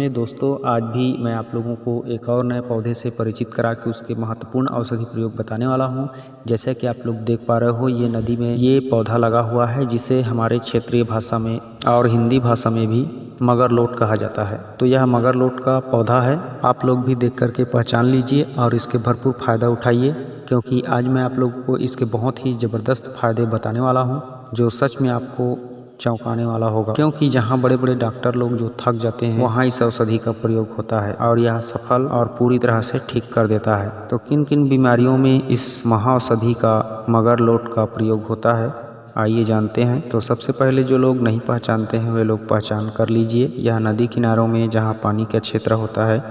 नमस्ते दोस्तों, आज भी मैं आप लोगों को एक और नए पौधे से परिचित करा के उसके महत्वपूर्ण औषधि प्रयोग बताने वाला हूं। जैसे कि आप लोग देख पा रहे हो, ये नदी में ये पौधा लगा हुआ है जिसे हमारे क्षेत्रीय भाषा में और हिंदी भाषा में भी मगरलोट कहा जाता है। तो यह मगरलोट का पौधा है। आप लोग भी देख करके पहचान लीजिए और इसके भरपूर फ़ायदा उठाइए, क्योंकि आज मैं आप लोगों को इसके बहुत ही ज़बरदस्त फ़ायदे बताने वाला हूँ जो सच में आपको चौंकाने वाला होगा। क्योंकि जहाँ बड़े बड़े डॉक्टर लोग जो थक जाते हैं वहाँ इस औषधि का प्रयोग होता है और यह सफल और पूरी तरह से ठीक कर देता है। तो किन किन बीमारियों में इस महाऔषधि का मगरलोट का प्रयोग होता है, आइए जानते हैं। तो सबसे पहले जो लोग नहीं पहचानते हैं वे लोग पहचान कर लीजिए। यह नदी किनारों में जहाँ पानी का क्षेत्र होता है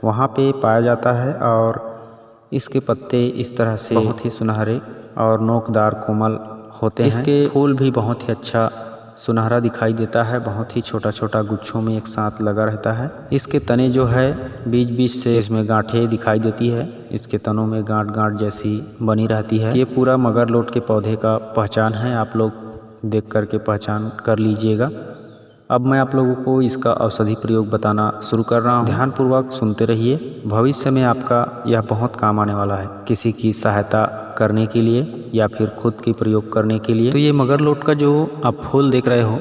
वहाँ पे पाया जाता है और इसके पत्ते इस तरह से बहुत ही सुनहरे और नोकदार कोमल होते हैं। इसके फूल भी बहुत ही अच्छा सुनहरा दिखाई देता है, बहुत ही छोटा छोटा गुच्छों में एक साथ लगा रहता है। इसके तने जो है बीच बीच से इसमें गांठें दिखाई देती है, इसके तनों में गांठ गांठ जैसी बनी रहती है। ये पूरा मगरलोट के पौधे का पहचान है, आप लोग देख करके पहचान कर लीजिएगा। अब मैं आप लोगों को इसका औषधि प्रयोग बताना शुरू कर रहा हूँ। ध्यानपूर्वक सुनते रहिए, भविष्य में आपका यह बहुत काम आने वाला है, किसी की सहायता करने के लिए या फिर खुद की प्रयोग करने के लिए। तो ये मगरलोट का जो आप फूल देख रहे हो,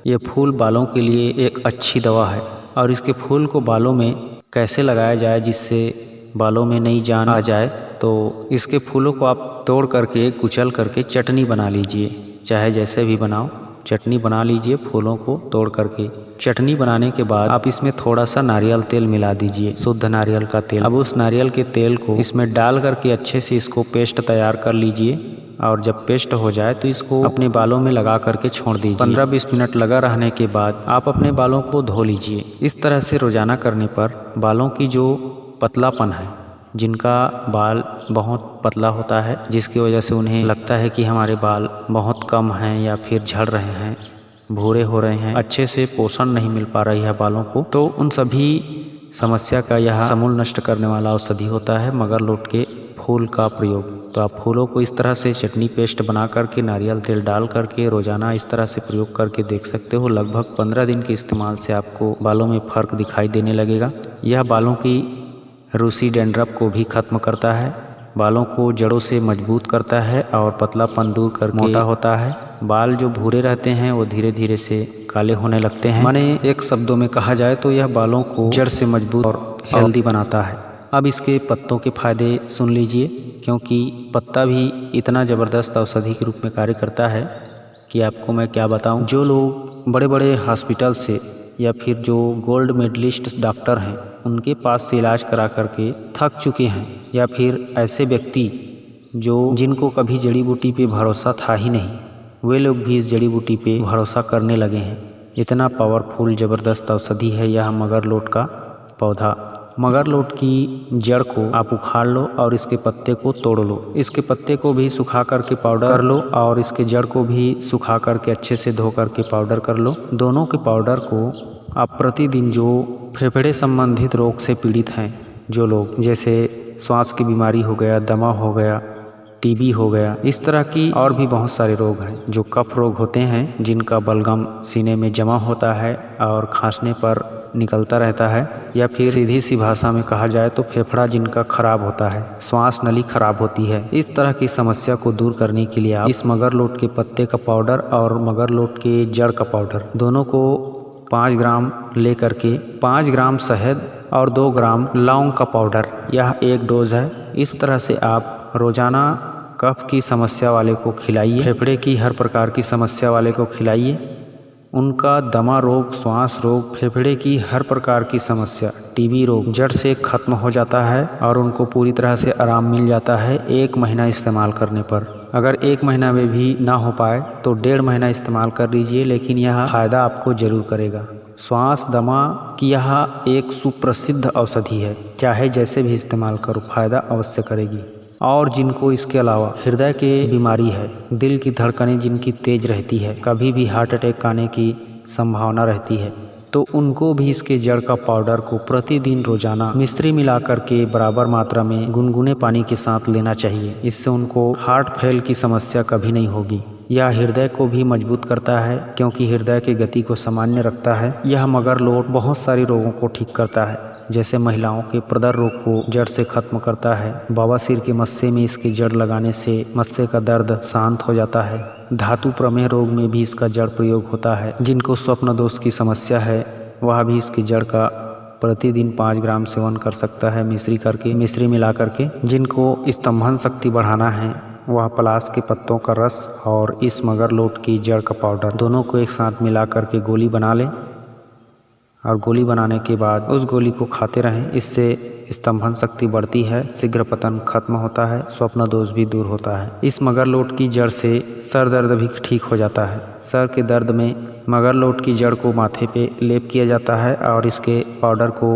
ये फूल बालों के लिए एक अच्छी दवा है। और इसके फूल को बालों में कैसे लगाया जाए जिससे बालों में नई जान आ जाए, तो इसके फूलों को आप तोड़ करके कुचल करके चटनी बना लीजिए, चाहे जैसे भी बनाओ चटनी बना लीजिए। फूलों को तोड़ करके चटनी बनाने के बाद आप इसमें थोड़ा सा नारियल तेल मिला दीजिए, शुद्ध नारियल का तेल। अब उस नारियल के तेल को इसमें डाल करके अच्छे से इसको पेस्ट तैयार कर लीजिए और जब पेस्ट हो जाए तो इसको अपने बालों में लगा करके छोड़ दीजिए। 15-20 मिनट लगा रहने के बाद आप अपने बालों को धो लीजिए। इस तरह से रोजाना करने पर बालों की जो पतलापन है, जिनका बाल बहुत पतला होता है जिसकी वजह से उन्हें लगता है कि हमारे बाल बहुत कम हैं या फिर झड़ रहे हैं, भूरे हो रहे हैं, अच्छे से पोषण नहीं मिल पा रही है बालों को, तो उन सभी समस्या का यह समूल नष्ट करने वाला औषधि होता है मगरलोट के फूल का प्रयोग। तो आप फूलों को इस तरह से चटनी पेस्ट बना करके नारियल तेल डाल करके रोजाना इस तरह से प्रयोग करके देख सकते हो। लगभग 15 दिन के इस्तेमाल से आपको बालों में फर्क दिखाई देने लगेगा। यह बालों की रूसी डैंड्रफ को भी खत्म करता है, बालों को जड़ों से मजबूत करता है और पतलापन दूर करके मोटा होता है। बाल जो भूरे रहते हैं वो धीरे धीरे से काले होने लगते हैं। माने एक शब्दों में कहा जाए तो यह बालों को जड़ से मजबूत और हेल्दी बनाता है। अब इसके पत्तों के फायदे सुन लीजिए, क्योंकि पत्ता भी इतना ज़बरदस्त औषधि के रूप में कार्य करता है कि आपको मैं क्या बताऊं। जो लोग बड़े बड़े हॉस्पिटल से या फिर जो गोल्ड मेडलिस्ट डॉक्टर हैं उनके पास से इलाज करा करके थक चुके हैं, या फिर ऐसे व्यक्ति जिनको कभी जड़ी बूटी पे भरोसा था ही नहीं, वे लोग भी इस जड़ी बूटी पे भरोसा करने लगे हैं। इतना पावरफुल ज़बरदस्त औषधि है यह मगरलोट का पौधा। मगरलोट की जड़ को आप उखाड़ लो और इसके पत्ते को तोड़ लो। इसके पत्ते को भी सुखा करके पाउडर कर लो और इसके जड़ को भी सुखा करके अच्छे से धो करके पाउडर कर लो। दोनों के पाउडर को आप प्रतिदिन जो फेफड़े संबंधित रोग से पीड़ित हैं, जो लोग जैसे श्वास की बीमारी हो गया, दमा हो गया, टीबी हो गया, इस तरह की और भी बहुत सारे रोग हैं जो कफ रोग होते हैं, जिनका बलगम सीने में जमा होता है और खांसने पर निकलता रहता है, या फिर सीधी सी भाषा में कहा जाए तो फेफड़ा जिनका खराब होता है, श्वास नली खराब होती है, इस तरह की समस्या को दूर करने के लिए आप इस मगरलोट के पत्ते का पाउडर और मगरलोट के जड़ का पाउडर दोनों को 5 ग्राम ले करके 5 ग्राम शहद और 2 ग्राम लौंग का पाउडर, यह एक डोज है। इस तरह से आप रोजाना कफ की समस्या वाले को खिलाइए, फेफड़े की हर प्रकार की समस्या वाले को खिलाइए। उनका दमा रोग, श्वास रोग, फेफड़े की हर प्रकार की समस्या, टीबी रोग जड़ से खत्म हो जाता है और उनको पूरी तरह से आराम मिल जाता है 1 महीना इस्तेमाल करने पर। अगर 1 महीना में भी ना हो पाए तो 1.5 महीना इस्तेमाल कर लीजिए, लेकिन यह फायदा आपको जरूर करेगा। श्वास दमा की यह एक सुप्रसिद्ध औषधि है, चाहे जैसे भी इस्तेमाल करो फायदा अवश्य करेगी। और जिनको इसके अलावा हृदय की बीमारी है, दिल की धड़कनें जिनकी तेज रहती है, कभी भी हार्ट अटैक आने की संभावना रहती है, तो उनको भी इसके जड़ का पाउडर को प्रतिदिन रोजाना मिश्री मिला करके बराबर मात्रा में गुनगुने पानी के साथ लेना चाहिए। इससे उनको हार्ट फेल की समस्या कभी नहीं होगी। यह हृदय को भी मजबूत करता है क्योंकि हृदय की गति को सामान्य रखता है। यह मगरलोट बहुत सारे रोगों को ठीक करता है, जैसे महिलाओं के प्रदर रोग को जड़ से खत्म करता है। बवासीर के मस्से में इसकी जड़ लगाने से मस्से का दर्द शांत हो जाता है। धातु प्रमेह रोग में भी इसका जड़ प्रयोग होता है। जिनको स्वप्न दोष की समस्या है वह भी इसकी जड़ का प्रतिदिन 5 ग्राम सेवन कर सकता है, मिश्री मिला करके। जिनको स्तंभन शक्ति बढ़ाना है वह पलाश के पत्तों का रस और इस मगरलोट की जड़ का पाउडर दोनों को एक साथ मिला करके गोली बना लें और गोली बनाने के बाद उस गोली को खाते रहें। इससे स्तंभन शक्ति बढ़ती है, शीघ्र पतन खत्म होता है, स्वप्न दोष भी दूर होता है। इस मगरलोट की जड़ से सर दर्द भी ठीक हो जाता है। सर के दर्द में मगरलोट की जड़ को माथे पे लेप किया जाता है और इसके पाउडर को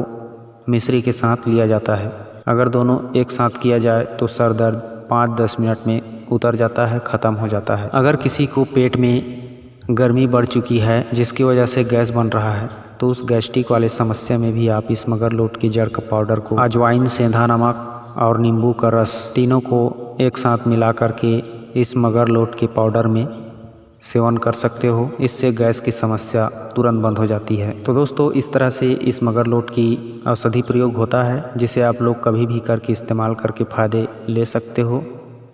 मिश्री के साथ लिया जाता है। अगर दोनों एक साथ किया जाए तो सर दर्द 5-10 मिनट में उतर जाता है, ख़त्म हो जाता है। अगर किसी को पेट में गर्मी बढ़ चुकी है जिसकी वजह से गैस बन रहा है तो उस गैस्ट्रिक वाले समस्या में भी आप इस मगरलोट की जड़ का पाउडर को अजवाइन, सेंधा नमक और नींबू का रस तीनों को एक साथ मिला करके इस मगरलोट के पाउडर में सेवन कर सकते हो। इससे गैस की समस्या तुरंत बंद हो जाती है। तो दोस्तों, इस तरह से इस मगरलोट की औषधि प्रयोग होता है जिसे आप लोग कभी भी करके इस्तेमाल करके फ़ायदे ले सकते हो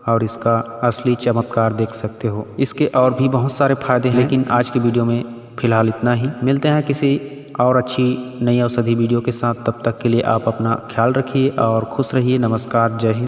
और इसका असली चमत्कार देख सकते हो। इसके और भी बहुत सारे फायदे हैं, लेकिन आज की वीडियो में फ़िलहाल इतना ही। मिलते हैं किसी और अच्छी नई औषधि वीडियो के साथ। तब तक के लिए आप अपना ख्याल रखिए और खुश रहिए। नमस्कार, जय हिंद।